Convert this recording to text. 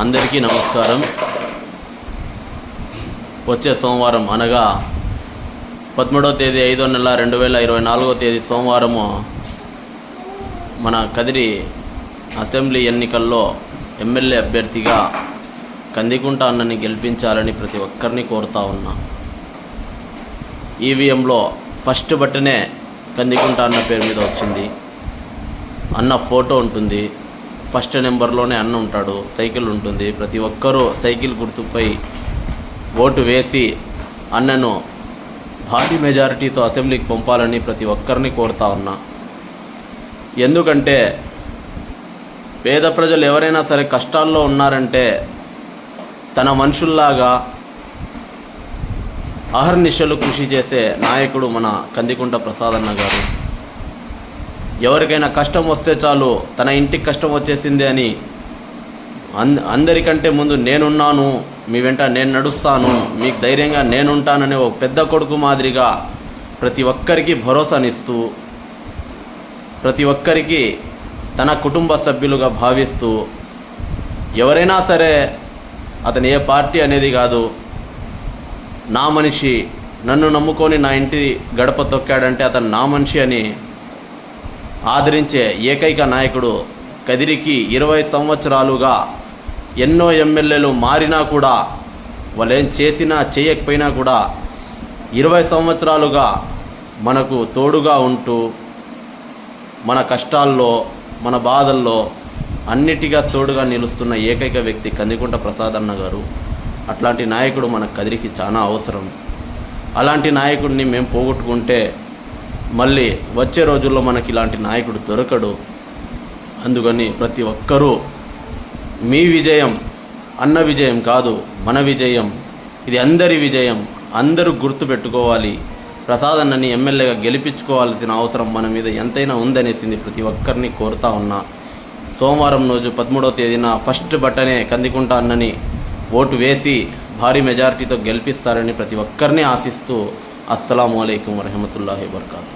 అందరికీ నమస్కారం. వచ్చే సోమవారం అనగా 13వ తేదీ 5వ నెల 2024వ తేదీ సోమవారము మన కదిరి అసెంబ్లీ ఎన్నికల్లో ఎమ్మెల్యే అభ్యర్థిగా కందికుంట అన్నని గెలిపించాలని ప్రతి ఒక్కరిని కోరుతా ఉన్నా. ఈవీఎంలో ఫస్ట్ బటనే కందికుంట అన్న పేరు మీద వచ్చింది. అన్న ఫోటో ఉంటుంది, ఫస్ట్ నెంబర్లోనే అన్న ఉంటాడు, సైకిల్ ఉంటుంది. ప్రతి ఒక్కరూ సైకిల్ గుర్తుపై ఓటు వేసి అన్నను భారీ మెజారిటీతో అసెంబ్లీకి పంపాలని ప్రతి ఒక్కరిని కోరుతా ఉన్నా. ఎందుకంటే పేద ప్రజలు ఎవరైనా సరే కష్టాల్లో ఉన్నారంటే తన మనుషుల్లాగా అహర్నిశలు కృషి చేసే నాయకుడు మన కందికుంట ప్రసాద్ అన్న గారు. ఎవరికైనా కష్టం వస్తే చాలు తన ఇంటికి కష్టం వచ్చేసింది అని అందరికంటే ముందు నేనున్నాను, మీ వెంట నేను నడుస్తాను, మీకు ధైర్యంగా నేనుంటాననే ఒక పెద్ద కొడుకు మాదిరిగా ప్రతి ఒక్కరికి భరోసానిస్తూ, ప్రతి ఒక్కరికి తన కుటుంబ సభ్యులుగా భావిస్తూ, ఎవరైనా సరే అతను ఏ పార్టీ అనేది కాదు, నా మనిషి, నన్ను నమ్ముకొని నా ఇంటి గడప తొక్కాడంటే అతను నా మనిషి అని ఆదరించే ఏకైక నాయకుడు. కదిరికి 20 సంవత్సరాలుగా ఎన్నో ఎమ్మెల్యేలు మారినా కూడా, వాళ్ళు ఏం చేసినా చేయకపోయినా కూడా 20 సంవత్సరాలుగా మనకు తోడుగా ఉంటూ, మన కష్టాల్లో మన బాధల్లో అన్నిటిగా తోడుగా నిలుస్తున్న ఏకైక వ్యక్తి కందికుంట ప్రసాద్ అన్న గారు. అట్లాంటి నాయకుడు మన కదిరికి చాలా అవసరం. అలాంటి నాయకుడిని మేము పోగొట్టుకుంటే మళ్ళీ వచ్చే రోజుల్లో మనకి ఇలాంటి నాయకుడు దొరకడు. అందుకని ప్రతి ఒక్కరూ మీ విజయం అన్న విజయం కాదు, మన విజయం, ఇది అందరి విజయం. అందరూ గుర్తుపెట్టుకోవాలి. ప్రసాద్ అన్నని ఎమ్మెల్యేగా గెలిపించుకోవాల్సిన అవసరం మన మీద ఎంతైనా ఉందనేసింది ప్రతి ఒక్కరిని కోరుతా ఉన్నా. సోమవారం రోజు 13వ తేదీన ఫస్ట్ బటనే కందికుంట అన్నని ఓటు వేసి భారీ మెజారిటీతో గెలిపిస్తారని ప్రతి ఒక్కరిని ఆశిస్తూ అస్సలాము అలైకుం వరహమతుల్లాహి వబర్కాతుహు.